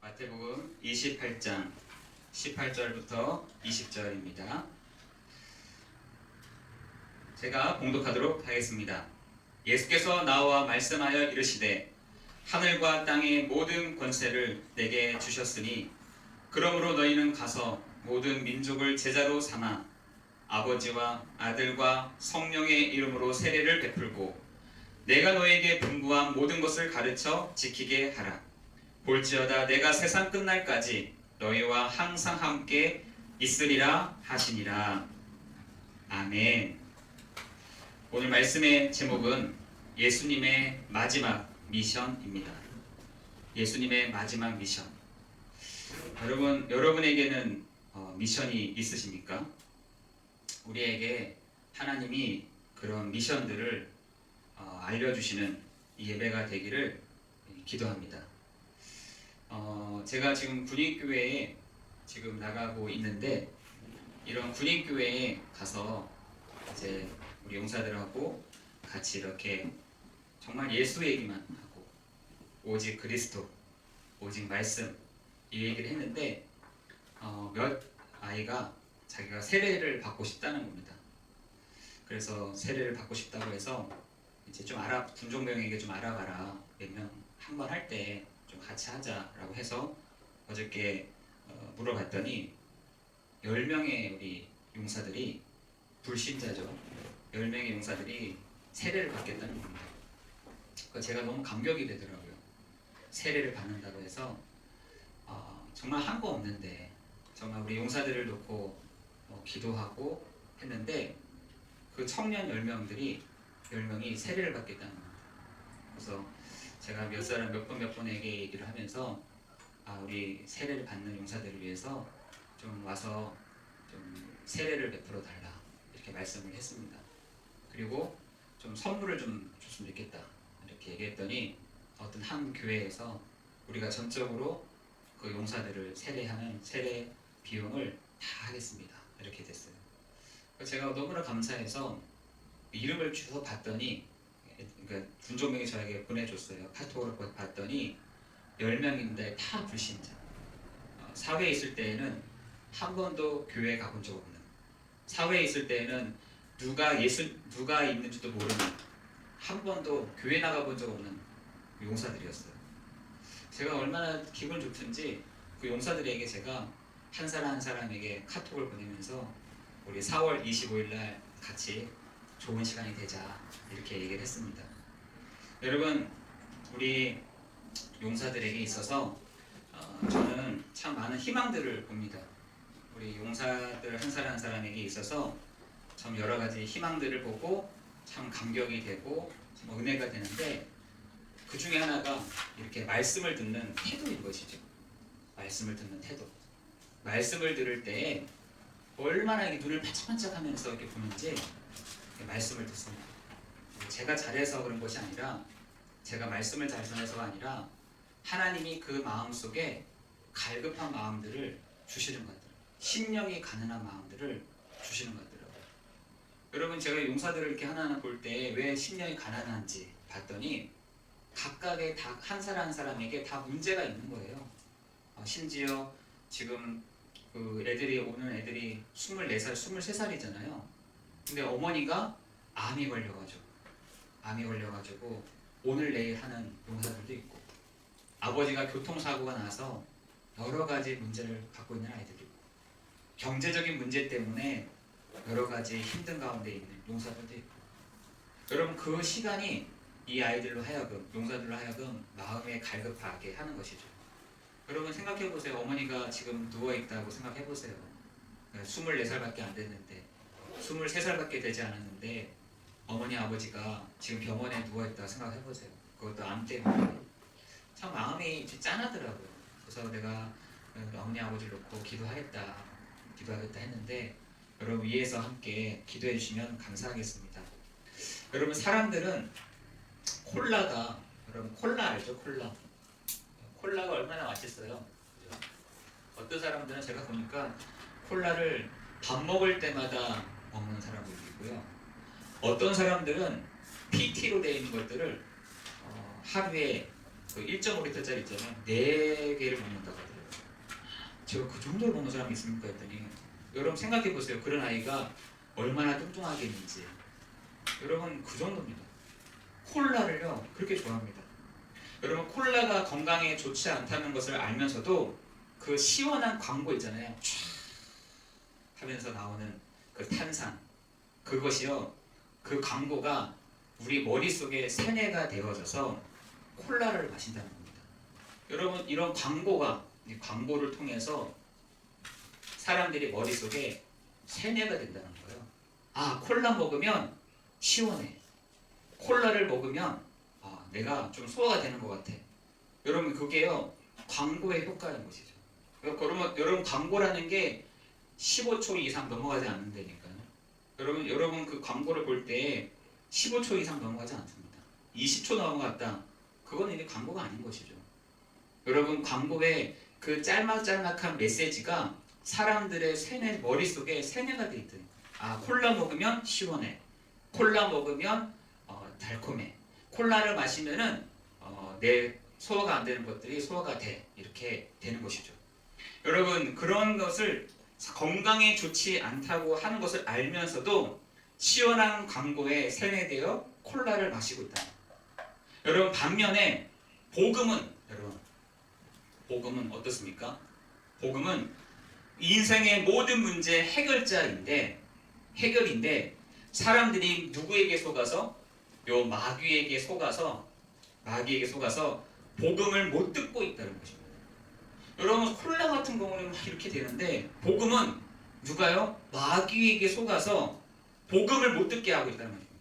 마태복음 28장 18절부터 20절입니다. 제가 봉독하도록 하겠습니다. 예수께서 나와 말씀하여 이르시되 하늘과 땅의 모든 권세를 내게 주셨으니 그러므로 너희는 가서 모든 민족을 제자로 삼아 아버지와 아들과 성령의 이름으로 세례를 베풀고 내가 너에게 분부한 모든 것을 가르쳐 지키게 하라. 볼지어다 내가 세상 끝날까지 너희와 항상 함께 있으리라 하시니라. 아멘. 오늘 말씀의 제목은 예수님의 마지막 미션입니다. 예수님의 마지막 미션. 여러분에게는 미션이 있으십니까? 우리에게 하나님이 그런 미션들을 알려주시는 예배가 되기를 기도합니다. 제가 지금 군인교회에 지금 나가고 있는데, 이런 군인교회에 가서 이제 우리 용사들하고 같이 이렇게 정말 예수 얘기만 하고 오직 그리스도, 오직 말씀 이 얘기를 했는데 몇 아이가 자기가 세례를 받고 싶다는 겁니다. 그래서 세례를 받고 싶다고 해서 이제 좀 군종병에게 좀 알아봐라. 몇 명 한 번 할 때 좀 같이 하자라고 해서 어저께 물어봤더니 10명의 우리 용사들이, 불신자죠, 10명의 용사들이 세례를 받겠다는 겁니다. 제가 너무 감격이 되더라고요. 세례를 받는다고 해서 정말 한 거 없는데 정말 우리 용사들을 놓고 기도하고 했는데 그 청년 10명이 세례를 받겠다는 겁니다. 그래서 제가 몇 번에게 얘기를 하면서 우리 세례를 받는 용사들을 위해서 좀 와서 좀 세례를 베풀어 달라 이렇게 말씀을 했습니다. 그리고 좀 선물을 좀 줬으면 좋겠다 이렇게 얘기했더니 어떤 한 교회에서 우리가 전적으로 그 용사들을 세례하는 세례 비용을 다 하겠습니다 이렇게 됐어요. 제가 너무나 감사해서 이름을 주워 봤더니, 그러니까 군종병이 저에게 보내줬어요. 카톡으로 봤더니 10명인데 다 불신자. 사회에 있을 때에는 한 번도 교회에 가본 적 없는, 사회에 있을 때에는 누가 있는지도 모르는, 한 번도 교회 나가본 적 없는 용사들이었어요. 제가 얼마나 기분 좋든지 그 용사들에게 제가 한 사람 한 사람에게 카톡을 보내면서 우리 4월 25일 날 같이 좋은 시간이 되자 이렇게 얘기를 했습니다. 여러분, 우리 용사들에게 있어서 저는 참 많은 희망들을 봅니다. 우리 용사들 한 사람 한 사람에게 있어서 참 여러 가지 희망들을 보고 참 감격이 되고 참 은혜가 되는데, 그 중에 하나가 이렇게 말씀을 듣는 태도인 것이죠. 말씀을 듣는 태도. 말씀을 들을 때 얼마나 눈을 반짝반짝하면서 이렇게 보는지 말씀을 듣습니다. 제가 잘해서 그런 것이 아니라, 제가 말씀을 잘 전해서가 아니라 하나님이 그 마음 속에 갈급한 마음들을 주시는 것 같더라고요. 심령이 가난한 마음들을 주시는 것 같더라고요. 여러분, 제가 용사들을 이렇게 하나하나 볼 때 왜 심령이 가난한지 봤더니 각각의 다 한 사람 한 사람에게 다 문제가 있는 거예요. 심지어 지금 오는 애들이 24살, 23살이잖아요. 근데 어머니가 암이 걸려가지고 오늘 내일 하는 용사들도 있고, 아버지가 교통사고가 나서 여러 가지 문제를 갖고 있는 아이들도 있고, 경제적인 문제 때문에 여러 가지 힘든 가운데 있는 용사들도 있고, 여러분, 그 시간이 이 아이들로 하여금, 용사들로 하여금 마음에 갈급하게 하는 것이죠. 여러분, 생각해보세요. 어머니가 지금 누워있다고 생각해보세요. 24살밖에 안 됐는데, 23살밖에 되지 않았는데 어머니 아버지가 지금 병원에 누워있다고 생각해보세요. 그것도 암 때문에. 참 마음이 짠하더라고요. 그래서 내가 어머니 아버지를 놓고 기도하겠다 했는데, 여러분 위에서 함께 기도해 주시면 감사하겠습니다. 여러분, 사람들은 여러분 콜라 알죠? 콜라가 얼마나 맛있어요. 어떤 사람들은 제가 보니까 콜라를 밥 먹을 때마다 먹는 사람들도 있고요. 어떤 사람들은 PT로 되어 있는 것들을 하루에 그 1.5리터짜리 있잖아요. 4개를 먹는다고 하더라고요. 제가 그 정도로 먹는 사람이 있습니까 했더니, 여러분 생각해 보세요. 그런 아이가 얼마나 뚱뚱하겠는지. 여러분 그 정도입니다. 콜라를요 그렇게 좋아합니다. 여러분 콜라가 건강에 좋지 않다는 것을 알면서도 그 시원한 광고 있잖아요. 촤 하면서 나오는 그 탄산, 그것이요, 그 광고가 우리 머릿속에 세뇌가 되어져서 콜라를 마신다는 겁니다. 여러분 이런 광고가, 이 광고를 통해서 사람들이 머릿속에 세뇌가 된다는 거예요. 아, 콜라 먹으면 시원해. 콜라를 먹으면 내가 좀 소화가 되는 것 같아. 여러분 그게요 광고의 효과인 것이죠. 그러면 여러분 광고라는 게 15초 이상 넘어가지 않는다니까요. 여러분 그 광고를 볼 때 15초 이상 넘어가지 않습니다. 20초 넘어갔다. 그건 이제 광고가 아닌 것이죠. 여러분 광고의 그 짤막짤막한 메시지가 사람들의 머릿속에 세뇌가 돼 있더니, 아, 콜라 먹으면 시원해. 콜라 먹으면 달콤해. 콜라를 마시면은 내 소화가 안 되는 것들이 소화가 돼. 이렇게 되는 것이죠. 여러분 그런 것을 건강에 좋지 않다고 하는 것을 알면서도 시원한 광고에 세뇌되어 콜라를 마시고 있다. 여러분 반면에 복음은 어떻습니까? 복음은 인생의 모든 문제 해결인데 사람들이 누구에게 속아서? 요 마귀에게 속아서 복음을 못 듣고 있다는 것입니다. 여러분 콜라 같은 경우는 막 이렇게 되는데, 복음은 누가요? 마귀에게 속아서 복음을 못 듣게 하고 있다는 것입니다.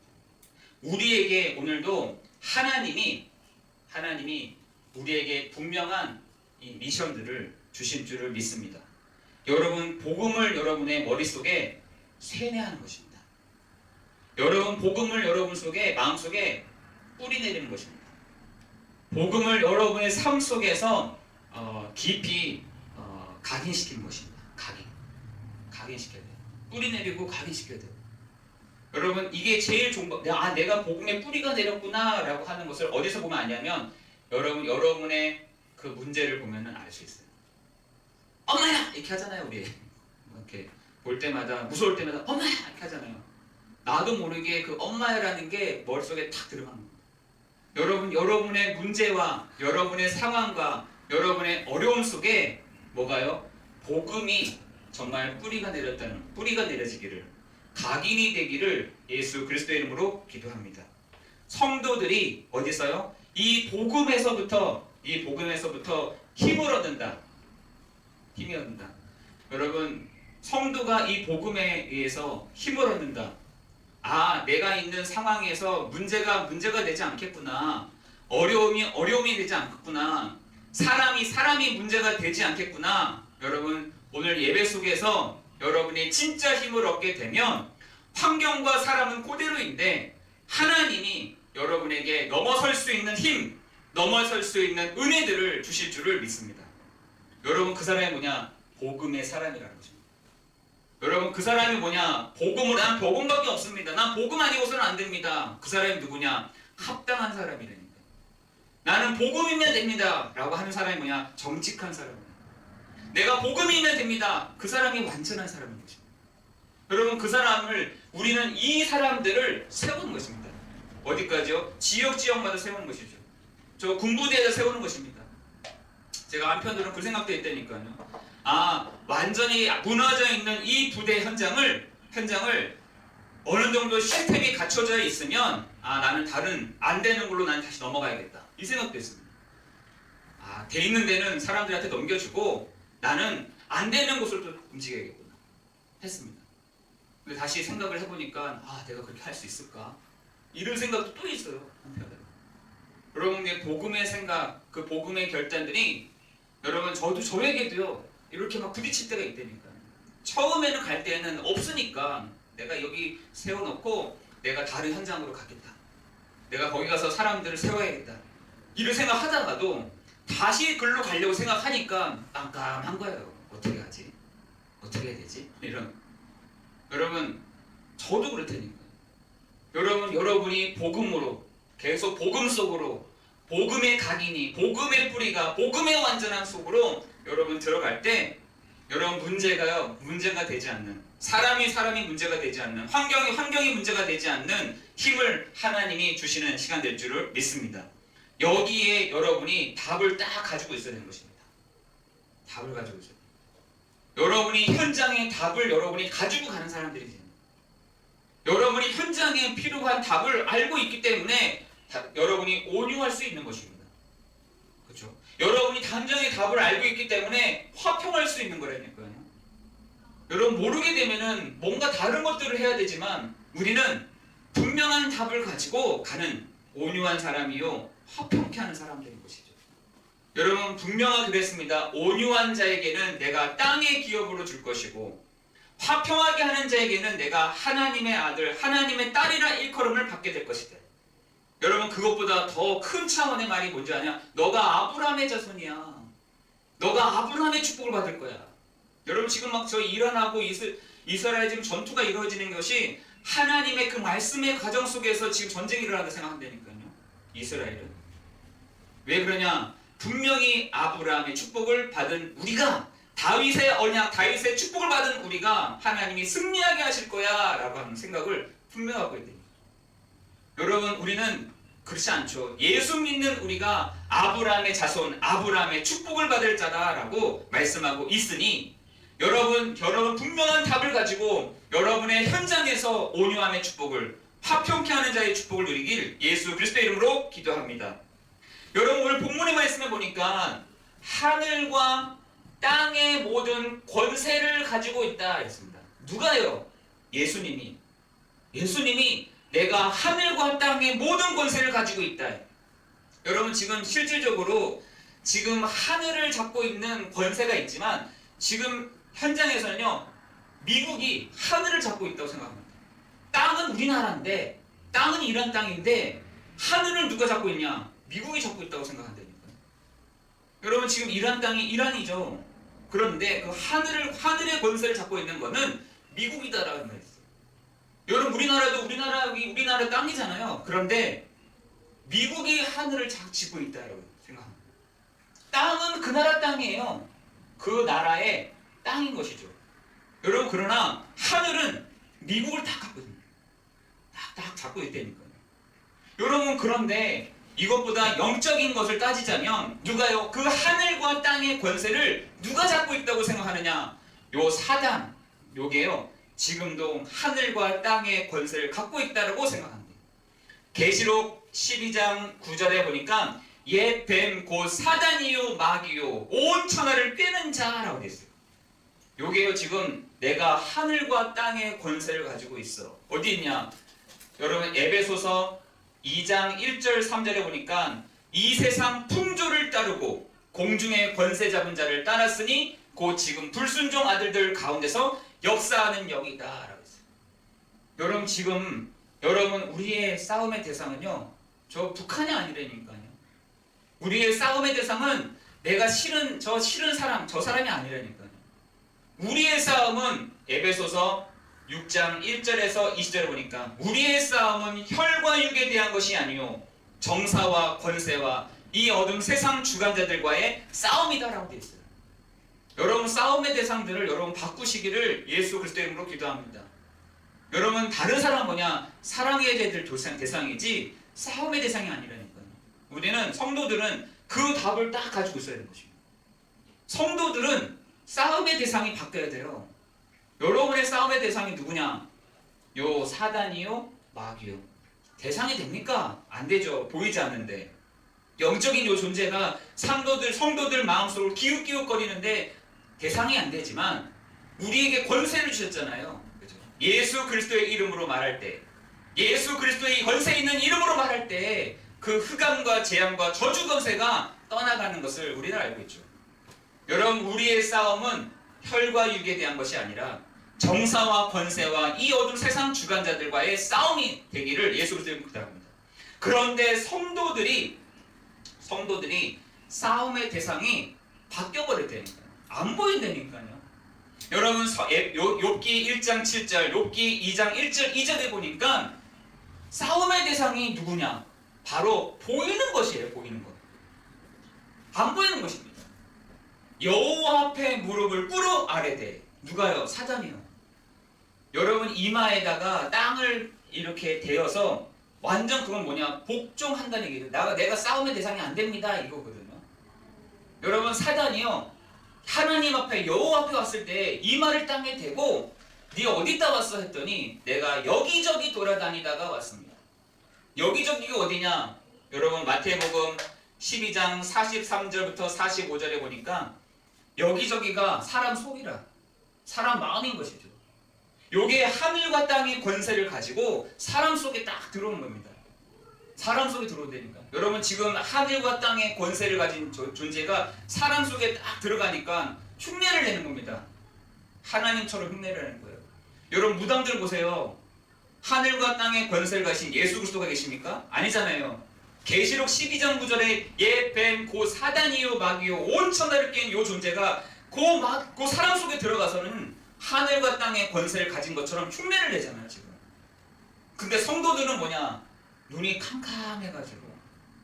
우리에게 오늘도 하나님이 우리에게 분명한 이 미션들을 주신 줄을 믿습니다. 여러분 복음을 여러분의 머릿속에 세뇌하는 것입니다. 여러분 복음을 여러분 마음속에 뿌리내리는 것입니다. 복음을 여러분의 삶 속에서 깊이 각인시키는 것입니다. 각인시켜야 돼요. 뿌리내리고 각인시켜야 돼요. 여러분 이게 제일 좋은 거. 내가 복음의 뿌리가 내렸구나 라고 하는 것을 어디서 보면 아냐면, 여러분의 그 문제를 보면 알 수 있어요. 엄마야! 이렇게 하잖아요. 우리 이렇게 볼 때마다, 무서울 때마다 엄마야! 이렇게 하잖아요. 나도 모르게 그 엄마야라는 게 머릿속에 탁 들어가는 겁니다. 여러분 여러분의 문제와 여러분의 상황과 여러분의 어려움 속에 뭐가요? 복음이 정말 뿌리가 내려지기를, 각인이 되기를 예수 그리스도의 이름으로 기도합니다. 성도들이 어디서요? 이 복음에서부터 힘을 얻는다. 여러분 성도가 이 복음에 의해서 힘을 얻는다. 아, 내가 있는 상황에서 문제가 되지 않겠구나. 어려움이 되지 않겠구나. 사람이 문제가 되지 않겠구나. 여러분 오늘 예배 속에서 여러분이 진짜 힘을 얻게 되면, 환경과 사람은 그대로인데 하나님이 여러분에게 넘어설 수 있는 힘, 넘어설 수 있는 은혜들을 주실 줄을 믿습니다. 여러분 그 사람이 뭐냐? 복음의 사람이라는 것입니다. 여러분 그 사람이 뭐냐? 난 복음밖에 없습니다. 난 복음 아니고서는 안 됩니다. 그 사람이 누구냐? 합당한 사람이라니까. 나는 복음이면 됩니다 라고 하는 사람이 뭐냐? 정직한 사람입니다. 내가 복음이면 됩니다. 그 사람이 완전한 사람인 것입니다. 여러분 우리는 이 사람들을 세우는 것입니다. 어디까지요? 지역마다 세우는 것이죠. 저 군부대에다 세우는 것입니다. 제가 한편으로는 그 생각도 했다니까요. 완전히 무너져 있는 이 부대 현장을 어느 정도 시스템이 갖춰져 있으면, 나는 다른 안 되는 걸로 나는 다시 넘어가야겠다. 이 생각도 했습니다. 돼 있는 데는 사람들한테 넘겨주고 나는 안 되는 곳으로 또 움직여야겠구나 했습니다. 근데 다시 생각을 해보니까 내가 그렇게 할 수 있을까? 이런 생각도 또 있어요. 한편으로. 여러분의 복음의 생각, 그 복음의 결단들이 여러분 저에게도요 이렇게 막 부딪힐 때가 있다니까요. 처음에는 갈 때는 없으니까 내가 여기 세워놓고 내가 다른 현장으로 가겠다. 내가 거기 가서 사람들을 세워야겠다. 이런 생각하다가도 다시 글로 가려고 생각하니까 깜깜한 거예요. 어떻게 하지? 어떻게 해야 되지? 여러분 저도 그렇다니까요. 여러분이 복음으로 계속 복음 속으로 복음의 각이니 복음의 뿌리가 복음의 완전함 속으로 여러분 들어갈 때 여러분 문제가 되지 않는 사람이 문제가 되지 않는 환경이 문제가 되지 않는 힘을 하나님이 주시는 시간 될 줄을 믿습니다. 여기에 여러분이 답을 딱 가지고 있어야 되는 것입니다. 답을 가지고 있어야 돼요. 여러분이 현장의 답을 여러분이 가지고 가는 사람들이 됩니다. 여러분이 현장에 필요한 답을 알고 있기 때문에 여러분이 온유할 수 있는 것입니다. 그렇죠? 여러분이 당장의 답을 알고 있기 때문에 화평할 수 있는 거라니까요. 여러분 모르게 되면은 뭔가 다른 것들을 해야 되지만 우리는 분명한 답을 가지고 가는 온유한 사람이요 화평케 하는 사람들인 것이죠. 여러분 분명하게 그랬습니다. 온유한 자에게는 내가 땅의 기업으로 줄 것이고 화평하게 하는 자에게는 내가 하나님의 아들 하나님의 딸이라 일컬음을 받게 될 것이다. 여러분 그것보다 더 큰 차원의 말이 뭔지 아냐? 너가 아브라함의 자손이야. 너가 아브라함의 축복을 받을 거야. 여러분 지금 막 저 이란하고 이스라엘 지금 전투가 이루어지는 것이 하나님의 그 말씀의 과정 속에서 지금 전쟁이 일어난다 생각한다니까요. 이스라엘은 왜 그러냐? 분명히 아브라함의 축복을 받은 우리가 다윗의 언약, 다윗의 축복을 받은 우리가 하나님이 승리하게 하실 거야 라고 하는 생각을 분명히 갖고 있대요. 여러분 우리는 그렇지 않죠. 예수 믿는 우리가 아브라함의 자손, 아브라함의 축복을 받을 자다라고 말씀하고 있으니 여러분 분명한 답을 가지고 여러분의 현장에서 온유함의 축복을 화평케 하는 자의 축복을 누리길 예수 그리스도의 이름으로 기도합니다. 여러분 오늘 본문의 말씀을 보니까 하늘과 땅의 모든 권세를 가지고 있다 했습니다. 누가요? 예수님이 내가 하늘과 땅의 모든 권세를 가지고 있다. 여러분 지금 실질적으로 지금 하늘을 잡고 있는 권세가 있지만 지금 현장에서는요 미국이 하늘을 잡고 있다고 생각합니다. 땅은 우리나라인데 땅은 이란 땅인데 하늘을 누가 잡고 있냐? 미국이 잡고 있다고 생각한다니까요. 여러분 지금 이란 땅이 이란이죠. 그런데 그 하늘의 권세를 잡고 있는 거는 미국이다라는 말이에요. 여러분 우리나라도 우리나라 땅이잖아요. 그런데 미국이 하늘을 쥐고 있다라고 생각합니다. 땅은 그 나라 땅이에요. 그 나라의 땅인 것이죠. 여러분 그러나 하늘은 미국을 다 갖고 있습니다. 딱 잡고 있다니까요. 여러분 그런데 이것보다 영적인 것을 따지자면 누가요? 그 하늘과 땅의 권세를 누가 잡고 있다고 생각하느냐? 요 사단, 요게요. 지금도 하늘과 땅의 권세를 갖고 있다고 생각합니다. 계시록 12장 9절에 보니까 옛 뱀 곧 사단이요 마귀요 온 천하를 꿰는 자라고 되어 있어요. 요게요 지금 내가 하늘과 땅의 권세를 가지고 있어. 어디 있냐? 여러분 에베소서 2장 1절 3절에 보니까 이 세상 풍조를 따르고 공중의 권세 잡은 자를 따랐으니 곧 지금 불순종 아들들 가운데서 역사하는 영이다 라고 했어요. 여러분 지금 우리의 싸움의 대상은요 저 북한이 아니라니까요. 우리의 싸움의 대상은 내가 싫은 사람 저 사람이 아니라니까요. 우리의 싸움은 에베소서 6장 1절에서 20절에 보니까 우리의 싸움은 혈과 육에 대한 것이 아니요 정사와 권세와 이 어둠 세상 주관자들과의 싸움이다라고 되어 있어요. 여러분 싸움의 대상들을 여러분 바꾸시기를 예수 그리스도의 이름으로 기도합니다. 여러분 다른 사람은 뭐냐? 사랑의 제들 대상이지 싸움의 대상이 아니라니까요. 우리는 성도들은 그 답을 딱 가지고 있어야 되는 것입니다. 성도들은 싸움의 대상이 바뀌어야 돼요. 여러분의 싸움의 대상이 누구냐? 요 사단이요 마귀요. 대상이 됩니까? 안 되죠. 보이지 않는데. 영적인 요 존재가 성도들 마음속으로 기웃기웃거리는데 대상이 안 되지만 우리에게 권세를 주셨잖아요. 그렇죠? 예수 그리스도의 이름으로 말할 때 예수 그리스도의 권세 있는 이름으로 말할 때 그 흑암과 재앙과 저주 권세가 떠나가는 것을 우리는 알고 있죠. 여러분 우리의 싸움은 혈과 육에 대한 것이 아니라 정사와 권세와 이 어둠 세상 주관자들과의 싸움이 되기를 예수 그리스도의 기도합니다. 그런데 성도들이 싸움의 대상이 바뀌어버렸다니까요. 안 보인다니까요. 여러분 욥기 1장 7절, 욥기 2장 1절 2절에 보니까 싸움의 대상이 누구냐? 바로 보이는 것이에요. 보이는 것. 안 보이는 것입니다. 여호와 앞에 무릎을 꿇어 아뢰되. 누가요? 사단이요. 여러분 이마에다가 땅을 이렇게 대어서 완전 그건 뭐냐? 복종한다는 얘기예요. 내가 싸움의 대상이 안 됩니다. 이거거든요. 여러분 사단이요. 하나님 앞에 여호와 앞에 왔을 때 이마를 땅에 대고 네 어디다 왔어 했더니 내가 여기저기 돌아다니다가 왔습니다. 여기저기가 어디냐? 여러분 마태복음 12장 43절부터 45절에 보니까 여기저기가 사람 속이라. 사람 마음인 것이죠. 요게 하늘과 땅의 권세를 가지고 사람 속에 딱 들어오는 겁니다. 사람 속에 들어오다니까. 여러분 지금 하늘과 땅의 권세를 가진 존재가 사람 속에 딱 들어가니까 흉내를 내는 겁니다. 하나님처럼 흉내를 내는 거예요. 여러분 무당들 보세요. 하늘과 땅의 권세를 가신 예수 그리스도가 계십니까? 아니잖아요. 계시록 12장 9절에 예, 뱀, 고 사단이요 마귀요 온 천하를 깬 요 존재가 그 사람 속에 들어가서는 하늘과 땅의 권세를 가진 것처럼 흉내를 내잖아요 지금. 근데 성도들은 뭐냐? 눈이 캄캄해가지고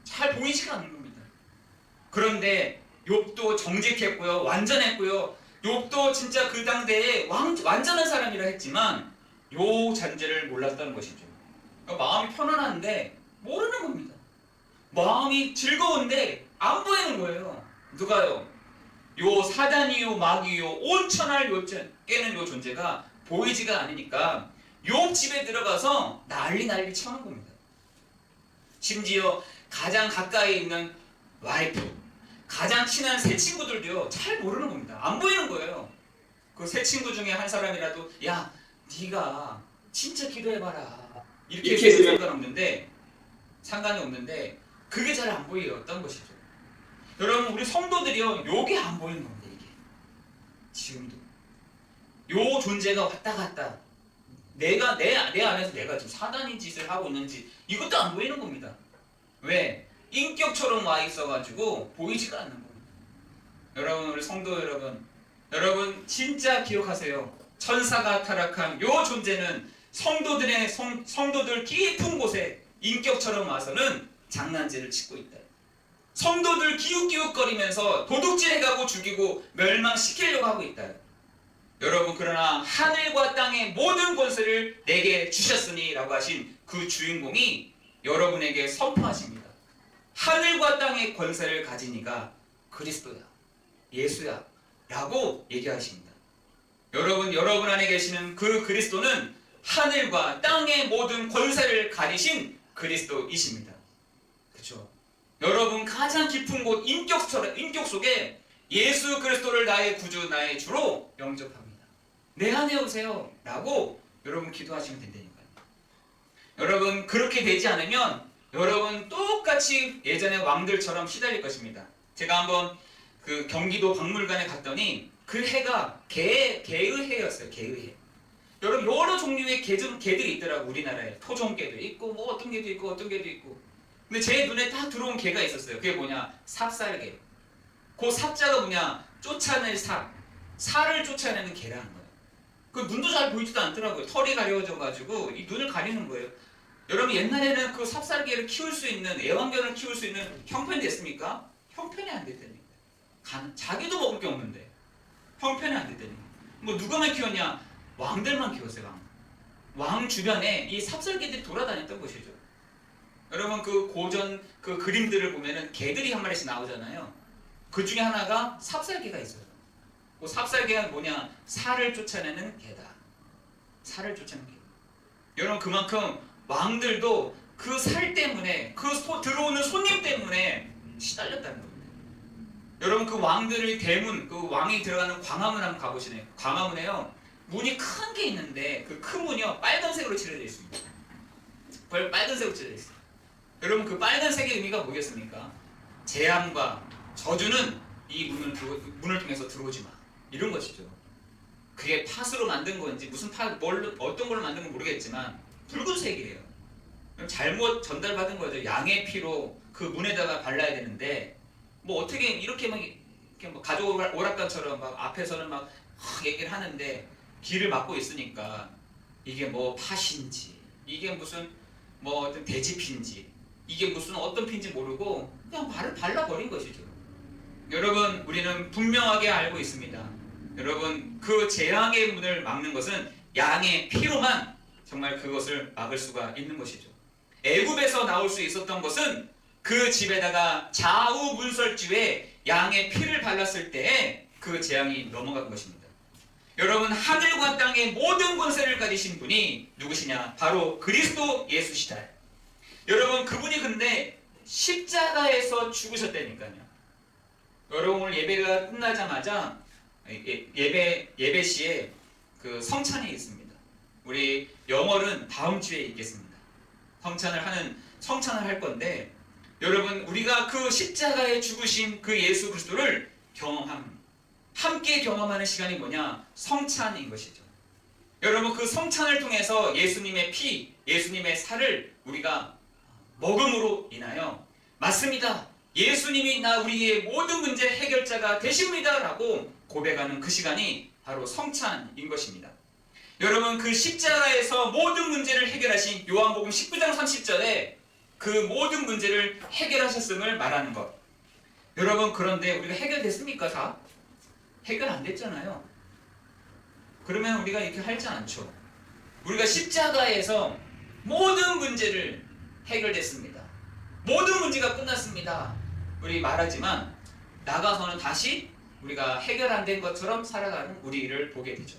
잘 보이지가 않는 겁니다. 그런데 욥도 정직했고요, 완전했고요. 욥도 진짜 그 당대에 완전한 사람이라 했지만 요 잔재를 몰랐다는 것이죠. 그러니까 마음이 편안한데 모르는 겁니다. 마음이 즐거운데 안 보이는 거예요. 누가요? 요 사단이요 마귀요 온 천하를 깨는 요 존재가 보이지가 않으니까 욥 집에 들어가서 난리 쳐는 겁니다. 심지어 가장 가까이 있는 와이프, 가장 친한 새 친구들도요 잘 모르는 겁니다. 안 보이는 거예요. 그 새 친구 중에 한 사람이라도 야 네가 진짜 기도해봐라 이렇게 해도 상관이 없는데 그게 잘 안 보였던 것이죠. 여러분 우리 성도들이요 요게 안 보이는 겁니다. 이게 지금도 요 존재가 왔다 갔다 내 안에서 내가 지금 사단인 짓을 하고 있는지 이것도 안 보이는 겁니다. 왜? 인격처럼 와 있어가지고 보이지가 않는 겁니다. 여러분 우리 성도 여러분 진짜 기억하세요. 천사가 타락한 요 존재는 성도들 깊은 곳에 인격처럼 와서는 장난질을 치고 있다. 성도들 기웃기웃거리면서 도둑질해가고 죽이고 멸망시키려고 하고 있다. 여러분 그러나 하늘과 땅의 모든 권세를 내게 주셨으니 라고 하신 그 주인공이 여러분에게 선포하십니다. 하늘과 땅의 권세를 가진 이가 그리스도야, 예수야 라고 얘기하십니다. 여러분 안에 계시는 그 그리스도는 하늘과 땅의 모든 권세를 가리신 그리스도이십니다. 그렇죠? 여러분 가장 깊은 곳 인격 속에 예수 그리스도를 나의 구주 나의 주로 영접합니다. 내 안에 오세요 라고 여러분 기도하시면 된다니까요. 여러분 그렇게 되지 않으면 여러분 똑같이 예전의 왕들처럼 시달릴 것입니다. 제가 한번 그 경기도 박물관에 갔더니 그 해가 개의 해였어요. 개의 해. 여러분 여러 종류의 개들이 있더라고. 우리나라에 토종개도 있고 뭐 어떤 개도 있고 어떤 개도 있고. 근데 제 눈에 딱 들어온 개가 있었어요. 그게 뭐냐? 삽살개. 그 삽자가 뭐냐? 쫓아낼 삽. 살을 쫓아내는 개라는 거예요. 그 눈도 잘 보이지도 않더라고요. 털이 가려져가지고 이 눈을 가리는 거예요. 여러분 옛날에는 그 삽살개를 키울 수 있는 애완견을 키울 수 있는 형편이 됐습니까? 형편이 안 됐다니까. 자기도 먹을 게 없는데 형편이 안 됐다니까. 뭐 누가만 키웠냐? 왕들만 키웠어요. 왕 주변에 이 삽살개들이 돌아다녔던 것이죠. 여러분 그 고전 그 그림들을 보면은 개들이 한 마리씩 나오잖아요. 그 중에 하나가 삽살개가 있어요. 그 삽살개가 뭐냐? 살을 쫓아내는 개다. 살을 쫓아내는 개. 여러분 그만큼 왕들도 그 살 때문에 들어오는 손님 때문에 시달렸다는 겁니다. 여러분 그 왕들의 대문, 그 왕이 들어가는 광화문 한번 가보시네요. 광화문에요 문이 큰 게 있는데 그 큰 문이요 빨간색으로 칠해져 있습니다. 빨간색으로 칠해져 있어요. 여러분 그 빨간색의 의미가 뭐겠습니까? 재앙과 저주는 이 문을 통해서 들어오지 마 이런 것이죠. 그게 팥으로 만든 건지 무슨 어떤 걸로 만든 건 모르겠지만 붉은색이에요. 잘못 전달받은 거죠. 양의 피로 그 문에다가 발라야 되는데 뭐 어떻게 이렇게 막 가족 오락관처럼 막 앞에서는 막 얘기를 하는데 길을 막고 있으니까 이게 뭐 팥인지 이게 무슨 뭐 어떤 돼지피인지 이게 무슨 어떤 피인지 모르고 그냥 말을 발라버린 것이죠. 여러분, 우리는 분명하게 알고 있습니다. 여러분, 그 재앙의 문을 막는 것은 양의 피로만 정말 그것을 막을 수가 있는 것이죠. 애굽에서 나올 수 있었던 것은 그 집에다가 좌우 문설주에 양의 피를 발랐을 때에 그 재앙이 넘어간 것입니다. 여러분, 하늘과 땅의 모든 권세를 가지신 분이 누구시냐? 바로 그리스도 예수시다. 여러분, 그분이 근데 십자가에서 죽으셨다니까요. 여러분, 오늘 예배가 끝나자마자 예배 시에 그 성찬이 있습니다. 우리 영월은 다음 주에 있겠습니다. 성찬을 할 건데, 여러분, 우리가 그 십자가에 죽으신 그 예수 그리스도를 함께 경험하는 시간이 뭐냐? 성찬인 것이죠. 여러분, 그 성찬을 통해서 예수님의 피, 예수님의 살을 우리가 먹음으로 인하여 맞습니다, 예수님이 우리의 모든 문제 해결자가 되십니다 라고 고백하는 그 시간이 바로 성찬인 것입니다. 여러분, 그 십자가에서 모든 문제를 해결하신 요한복음 19장 30절에 그 모든 문제를 해결하셨음을 말하는 것. 여러분, 그런데 우리가 해결됐습니까? 다? 해결 안 됐잖아요. 그러면 우리가 이렇게 하지 않죠. 우리가 십자가에서 모든 문제를 해결됐습니다, 모든 문제가 끝났습니다, 우리 말하지만 나가서는 다시 우리가 해결 안 된 것처럼 살아가는 우리를 보게 되죠.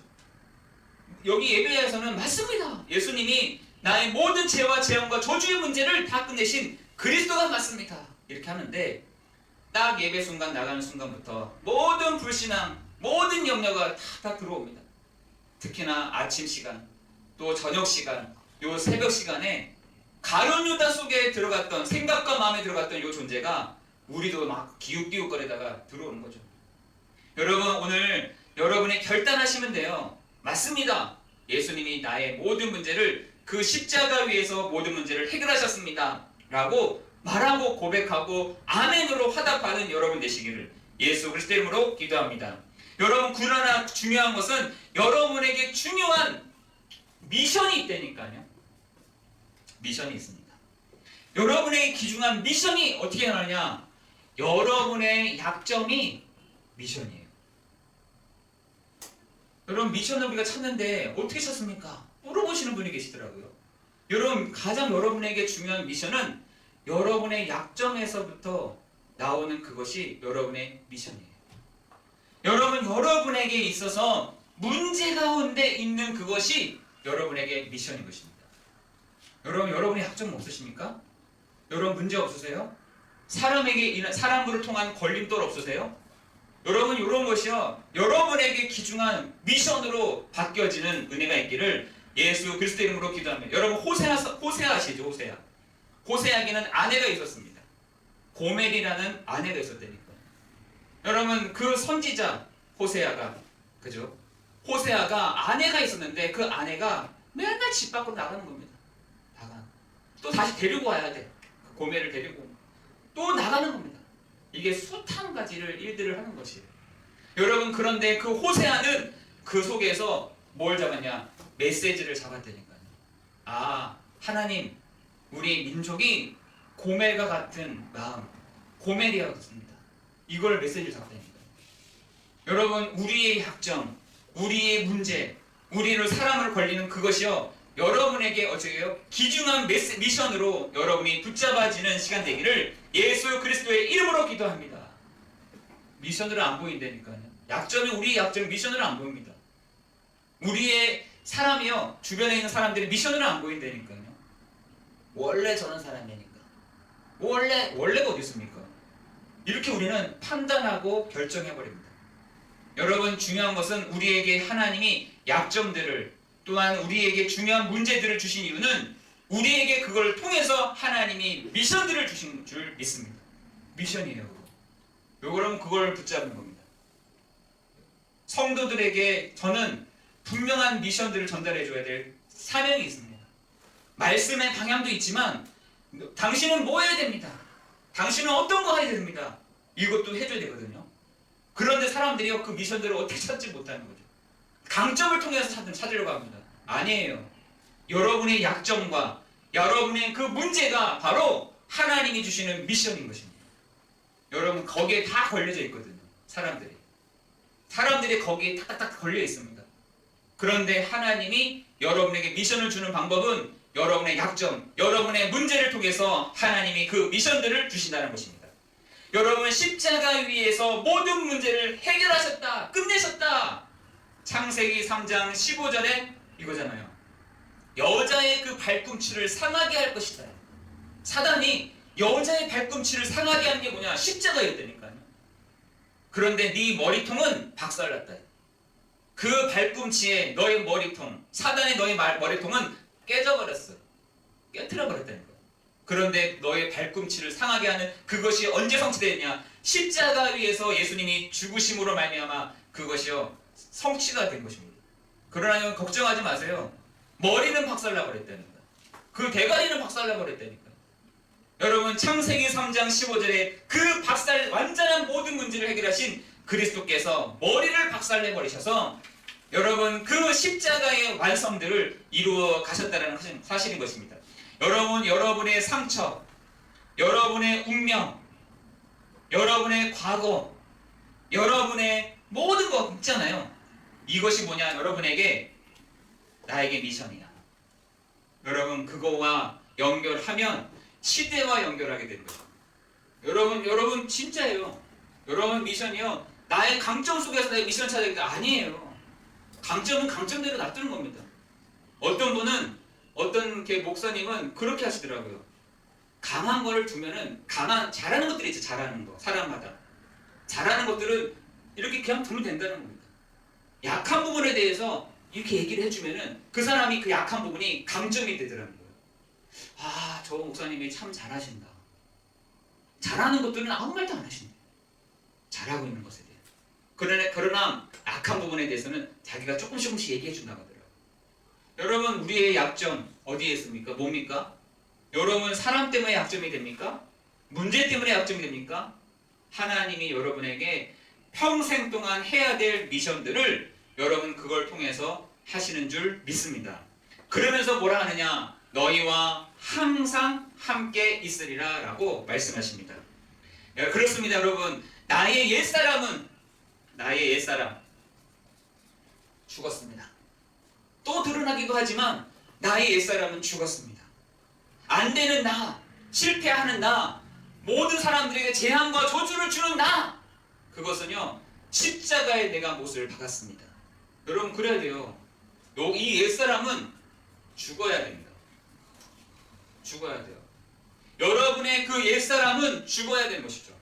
여기 예배에서는 맞습니다, 예수님이 나의 모든 죄와 재앙과 저주의 문제를 다 끝내신 그리스도가 맞습니다, 이렇게 하는데 딱 예배 순간 나가는 순간부터 모든 불신앙, 모든 염려가 다 들어옵니다. 특히나 아침 시간, 또 저녁 시간, 요 새벽 시간에 가룟 유다 속에 들어갔던, 생각과 마음에 들어갔던 요 존재가 우리도 막 기웃기웃거리다가 들어오는 거죠. 여러분, 오늘 여러분이 결단하시면 돼요. 맞습니다, 예수님이 나의 모든 문제를 그 십자가 위에서 모든 문제를 해결하셨습니다 라고 말하고 고백하고 아멘으로 화답하는 여러분 되시기를 예수 그리스도의 이름으로 기도합니다. 여러분, 그러나 중요한 것은 여러분에게 중요한 미션이 있다니까요. 미션이 있습니다. 여러분에게 귀중한 미션이 어떻게 나느냐? 여러분의 약점이 미션이에요. 여러분, 미션을 우리가 찾는데 어떻게 찾습니까? 물어보시는 분이 계시더라고요. 여러분, 가장 여러분에게 중요한 미션은 여러분의 약점에서부터 나오는 그것이 여러분의 미션이에요. 여러분, 여러분에게 있어서 문제 가운데 있는 그것이 여러분에게 미션인 것입니다. 여러분, 여러분의 약점 없으십니까? 여러분, 문제 없으세요? 사람으로 통한 걸림돌 없으세요? 여러분, 이런 것이요, 여러분에게 귀중한 미션으로 바뀌어지는 은혜가 있기를 예수 그리스도 이름으로 기도합니다. 여러분, 호세아 아시죠? 호세아에게는 아내가 있었습니다. 고멜이라는 아내가 있었다니까요. 여러분, 그 선지자 호세아가, 그죠? 호세아가 아내가 있었는데 그 아내가 맨날 집 밖으로 나가는 겁니다. 또 다시 데리고 와야 돼. 그 고멜을 데리고 또 나가는 겁니다. 이게 숱한 가지를 일들을 하는 것이에요. 여러분, 그런데 그 호세아는 그 속에서 뭘 잡았냐? 메시지를 잡았다니까요. 아, 하나님, 우리 민족이 고멜과 같은 마음, 고멜이었습니다. 이걸 메시지를 잡았다니까요. 여러분, 우리의 약점, 우리의 문제, 우리를 사람을 걸리는 그것이요, 여러분에게 어쩌게요? 귀중한 미션으로 여러분이 붙잡아지는 시간 되기를 예수 그리스도의 이름으로 기도합니다. 미션으로 안 보인다니까요. 우리의 약점이 미션으로 안 보입니다. 우리의 사람이요, 주변에 있는 사람들이 미션으로 안 보인다니까요. 원래 저런 사람이니까. 원래가 어디 있습니까? 이렇게 우리는 판단하고 결정해버립니다. 여러분, 중요한 것은 우리에게 하나님이 약점들을, 또한 우리에게 중요한 문제들을 주신 이유는 우리에게 그걸 통해서 하나님이 미션들을 주신 줄 믿습니다. 미션이에요. 그럼 그걸 붙잡는 겁니다. 성도들에게 저는 분명한 미션들을 전달해 줘야 될 사명이 있습니다. 말씀의 방향도 있지만 당신은 뭐 해야 됩니다. 당신은 어떤 거 해야 됩니다. 이것도 해줘야 되거든요. 그런데 사람들이 그 미션들을 어떻게 찾지 못하는 거죠. 강점을 통해서 찾으려고 합니다. 아니에요. 여러분의 약점과 여러분의 그 문제가 바로 하나님이 주시는 미션인 것입니다. 여러분 거기에 다 걸려져 있거든요. 사람들이 거기에 탁탁탁 걸려 있습니다. 그런데 하나님이 여러분에게 미션을 주는 방법은 여러분의 약점, 여러분의 문제를 통해서 하나님이 그 미션들을 주신다는 것입니다. 여러분 십자가 위에서 모든 문제를 해결하셨다, 끝내셨다. 창세기 3장 15절에 이거잖아요. 여자의 그 발꿈치를 상하게 할 것이다. 사단이 여자의 발꿈치를 상하게 하는 게 뭐냐? 십자가였다니까요. 그런데 네 머리통은 박살났다. 그 발꿈치에 너의 머리통, 사단의 너의 머리통은 깨져버렸어. 깨트려버렸다는 거야. 그런데 너의 발꿈치를 상하게 하는 그것이 언제 성취되느냐? 십자가 위에서 예수님이 죽으심으로 말미암아 그것이요 성취가 된 것입니다. 그러나 걱정하지 마세요. 머리는 박살나버렸다니까. 그 대가리는 박살나버렸다니까. 여러분 창세기 3장 15절에 그 완전한 모든 문제를 해결하신 그리스도께서 머리를 박살내버리셔서 여러분 그 십자가의 완성들을 이루어 가셨다는 사실인 것입니다. 여러분 여러분의 상처, 여러분의 운명, 여러분의 과거, 여러분의 모든 것 있잖아요. 이것이 뭐냐? 여러분에게 나에게 미션이야. 여러분 그거와 연결하면 시대와 연결하게 되는 거죠. 여러분 진짜예요. 여러분 미션이요. 나의 강점 속에서 나의 미션 찾아야 게 아니에요. 강점은 강점대로 놔두는 겁니다. 어떤 분은 어떤 목사님은 그렇게 하시더라고요. 강한 거를 두면은 잘하는 것들이 있죠. 잘하는 거 사람마다 잘하는 것들은 이렇게 그냥 두면 된다는 겁니다. 약한 부분에 대해서 이렇게 얘기를 해주면은 그 사람이 그 약한 부분이 강점이 되더라는 거예요. 아, 저 목사님이 참 잘하신다. 잘하는 것들은 아무 말도 안 하신대요. 잘하고 있는 것에 대해. 그러나 약한 부분에 대해서는 자기가 조금씩 얘기해 준다고 하더라고요. 여러분 우리의 약점 어디에 있습니까? 뭡니까? 여러분 사람 때문에 약점이 됩니까? 문제 때문에 약점이 됩니까? 하나님이 여러분에게 평생 동안 해야 될 미션들을 여러분 그걸 통해서 하시는 줄 믿습니다. 그러면서 뭐라 하느냐? 너희와 항상 함께 있으리라 라고 말씀하십니다. 그렇습니다. 여러분 나의 옛사람 죽었습니다. 또 드러나기도 하지만 나의 옛사람은 죽었습니다. 안 되는 나, 실패하는 나, 모든 사람들에게 재앙과 저주를 주는 나, 그것은요 십자가에 내가 못을 박았습니다. 여러분 그래야 돼요. 이 옛사람은 죽어야 됩니다. 죽어야 돼요. 여러분의 그 옛사람은 죽어야 되는 것이죠.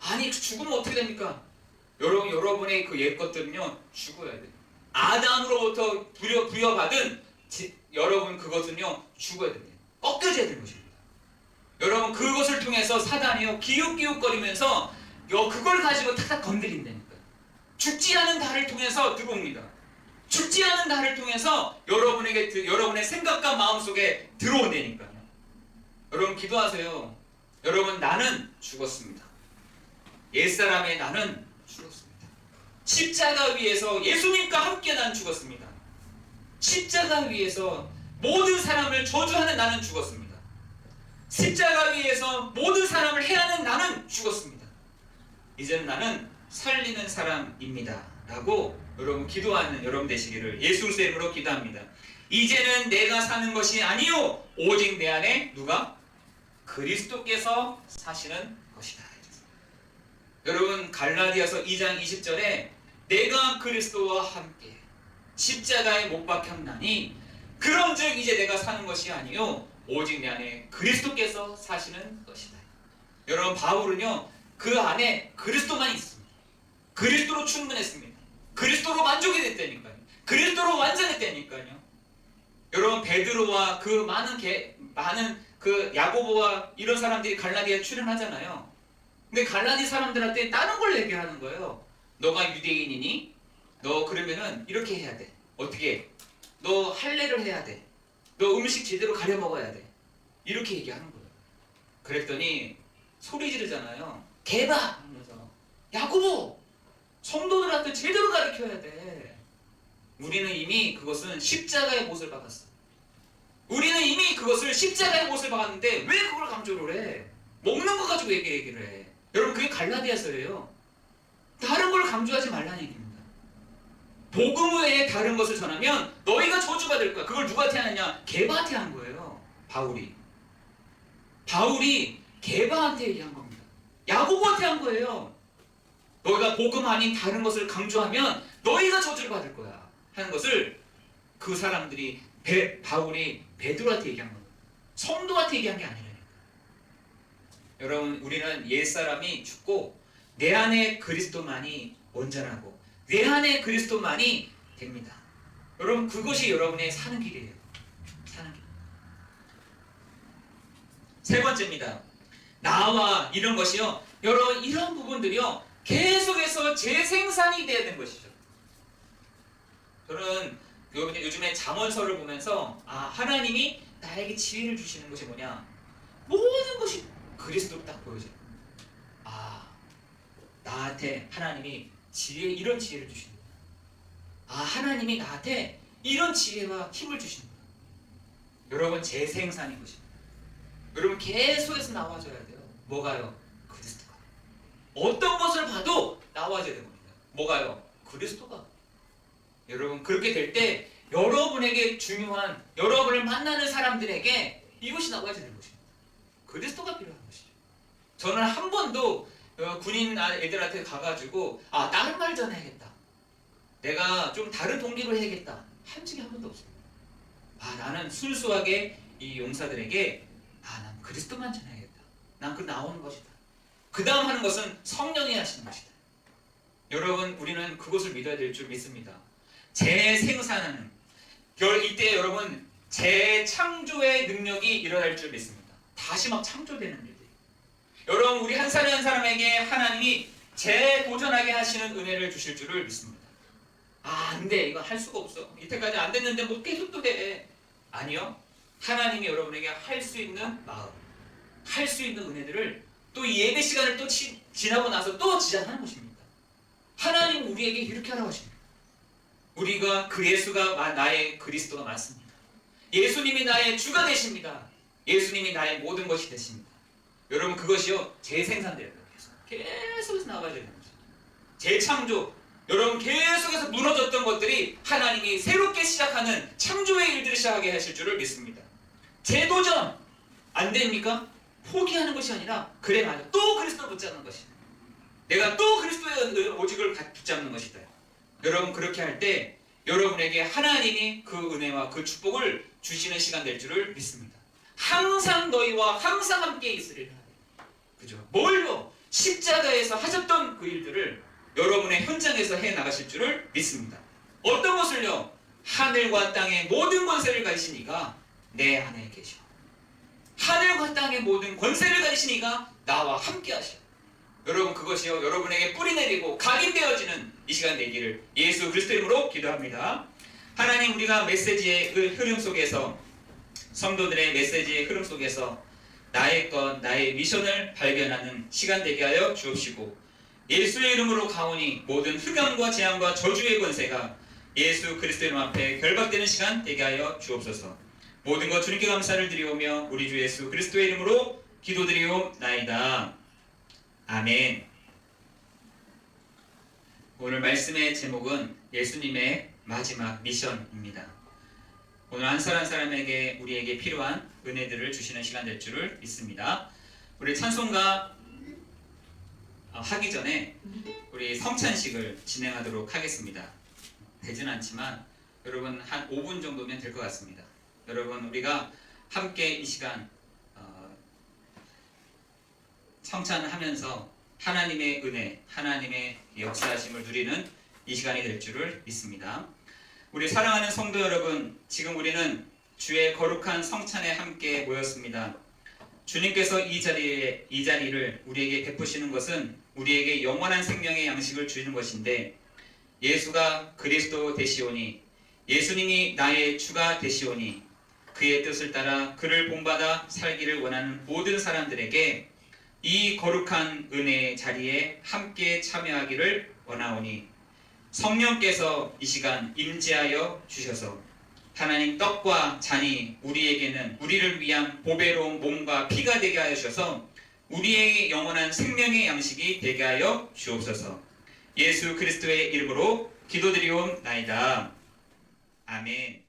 아니 죽으면 어떻게 됩니까? 여러분의 그 옛 것들은요 죽어야 돼요. 아담으로부터 부여받은 여러분 그것은요 죽어야 됩니다. 꺾여져야 되는 것입니다. 여러분 그것을 통해서 사단이요 기웃기웃거리면서 그걸 가지고 탁탁 건드린다니까요. 죽지 않은 달을 통해서 들어옵니다. 죽지 않은 달을 통해서 여러분의 생각과 마음속에 들어온다니까요. 여러분 기도하세요. 여러분 나는 죽었습니다. 옛사람의 나는 죽었습니다. 십자가 위에서 예수님과 함께 나는 죽었습니다. 십자가 위에서 모든 사람을 저주하는 나는 죽었습니다. 십자가 위에서 모든 사람을 해하는 나는 죽었습니다. 이제는 나는 살리는 사람입니다. 라고 여러분 기도하는 여러분 되시기를 예수 그리스도의 이름으로 기도합니다. 이제는 내가 사는 것이 아니요 오직 내 안에 누가? 그리스도께서 사시는 것이다. 여러분 갈라디아서 2장 20절에 내가 그리스도와 함께 십자가에 못 박혔나니 그런즉 이제 내가 사는 것이 아니요 오직 내 안에 그리스도께서 사시는 것이다. 여러분 바울은요 그 안에 그리스도만 있습니다. 그리스도로 충분했습니다. 그리스도로 만족이 됐다니까요. 그리스도로 완전했다니까요. 여러분 베드로와 그 많은 그 야고보와 이런 사람들이 갈라디아에 출연하잖아요. 근데 갈라디 사람들한테 다른 걸 얘기하는 거예요. 너가 유대인이니? 너 그러면은 이렇게 해야 돼. 어떻게? 너 할례를 해야 돼. 너 음식 제대로 가려 먹어야 돼. 이렇게 얘기하는 거예요. 그랬더니 소리 지르잖아요. 개봐! 하면서 야고보! 성도들한테 제대로 가르쳐야 돼. 우리는 이미 그것은 십자가의 못을 박았어. 우리는 이미 그것을 십자가의 못을 박았는데 왜 그걸 강조를 해? 먹는 거 가지고 얘기를 해. 여러분 그게 갈라디아서예요. 다른 걸 강조하지 말라는 얘기입니다. 복음 외에 다른 것을 전하면 너희가 저주받을 거야. 그걸 누구한테 하느냐? 게바한테 한 거예요. 바울이 게바한테 얘기한 겁니다. 야고보한테 한 거예요. 너희가 복음 아닌 다른 것을 강조하면 너희가 저주를 받을 거야 하는 것을 그 사람들이 바울이 베드로한테 얘기한 거예요. 성도한테 얘기한 게 아니라니까. 여러분 우리는 옛사람이 죽고 내 안에 그리스도만이 온전하고 내 안에 그리스도만이 됩니다. 여러분 그것이 여러분의 사는 길이에요. 사는 길. 세 번째입니다. 나와 이런 것이요. 여러분 이런 부분들이요. 계속해서 재생산이 돼야 되는 것이죠. 저는 요즘에 잠언서를 보면서 하나님이 나에게 지혜를 주시는 것이 뭐냐? 모든 것이 그리스도로 딱 보여져요. 나한테 하나님이 이런 지혜를 주시는구나. 하나님이 나한테 이런 지혜와 힘을 주시는구나. 여러분 재생산인 것입니다. 여러분 계속해서 나와줘야 돼요. 뭐가요? 그리스도가. 어떤 것을 봐도 나와줘야 됩니다. 뭐가요? 그리스도가. 여러분 그렇게 될 때 여러분에게 중요한 여러분을 만나는 사람들에게 이것이 나와야 되는 것입니다. 그리스도가 필요한 것이죠. 저는 한 번도 군인 애들한테 가가지고 다른 말 전해야겠다. 내가 좀 다른 독립을 해야겠다. 한 적이 한 번도 없습니다. 나는 순수하게 이 용사들에게 난 그리스도만 전해야겠다. 난 그 나오는 것이다. 그 다음 하는 것은 성령이 하시는 것이다. 여러분 우리는 그것을 믿어야 될 줄 믿습니다. 재생산하는 이때 여러분 재창조의 능력이 일어날 줄 믿습니다. 다시 막 창조되는 일들이. 여러분 우리 한 사람 한 사람에게 하나님이 재도전하게 하시는 은혜를 주실 줄을 믿습니다. 안돼 이거 할 수가 없어. 이때까지 안 됐는데 뭐 계속 또 돼. 아니요. 하나님이 여러분에게 할 수 있는 마음, 할 수 있는 은혜들을 또 이 예배 시간을 또 지나고 나서 또 지장하는 것입니다. 하나님은 우리에게 이렇게 하라고 하십니다. 우리가 예수가 나의 그리스도가 맞습니다. 예수님이 나의 주가 되십니다. 예수님이 나의 모든 것이 되십니다. 여러분 그것이요 재생산돼야 돼요. 계속해서 나와야 되는 거죠. 재창조. 여러분 계속해서 무너졌던 것들이 하나님이 새롭게 시작하는 창조의 일들을 시작하게 하실 줄을 믿습니다. 재도전 안 됩니까? 포기하는 것이 아니라 그래 맞아 또 그리스도를 붙잡는 것이다. 내가 또 그리스도의 오직을 붙잡는 것이다. 여러분 그렇게 할 때 여러분에게 하나님이 그 은혜와 그 축복을 주시는 시간 될 줄을 믿습니다. 항상 너희와 항상 함께 있으리라. 그죠? 뭘요? 십자가에서 하셨던 그 일들을 여러분의 현장에서 해 나가실 줄을 믿습니다. 어떤 것을요? 하늘과 땅의 모든 권세를 가지시니가 내 안에 계셔. 하늘과 땅의 모든 권세를 가지시니가 나와 함께 하셔. 여러분 그것이요 여러분에게 뿌리 내리고 각인되어지는 이 시간 되기를 예수 그리스도 이름으로 기도합니다. 하나님 우리가 메시지의 그 흐름 속에서 성도들의 메시지의 흐름 속에서 나의 것 나의 미션을 발견하는 시간 되게 하여 주옵시고 예수의 이름으로 가오니 모든 흑암과 재앙과 저주의 권세가 예수 그리스도 이름 앞에 결박되는 시간 되게 하여 주옵소서. 모든 것 주님께 감사를 드리오며 우리 주 예수 그리스도의 이름으로 기도드리옵나이다. 아멘. 오늘 말씀의 제목은 예수님의 마지막 미션입니다. 오늘 한 사람 한 사람에게 우리에게 필요한 은혜들을 주시는 시간 될 줄을 믿습니다. 우리 찬송가 하기 전에 우리 성찬식을 진행하도록 하겠습니다. 되진 않지만 여러분 한 5분 정도면 될 것 같습니다. 여러분 우리가 함께 이 시간 성찬하면서 하나님의 은혜, 하나님의 역사하심을 누리는 이 시간이 될 줄을 믿습니다. 우리 사랑하는 성도 여러분, 지금 우리는 주의 거룩한 성찬에 함께 모였습니다. 주님께서 이 자리를 우리에게 베푸시는 것은 우리에게 영원한 생명의 양식을 주시는 것인데 예수가 그리스도 되시오니 예수님이 나의 주가 되시오니 그의 뜻을 따라 그를 본받아 살기를 원하는 모든 사람들에게 이 거룩한 은혜의 자리에 함께 참여하기를 원하오니 성령께서 이 시간 임재하여 주셔서 하나님 떡과 잔이 우리에게는 우리를 위한 보배로운 몸과 피가 되게 하여 주셔서 우리의 영원한 생명의 양식이 되게 하여 주옵소서. 예수 그리스도의 이름으로 기도드리옵나이다. 아멘.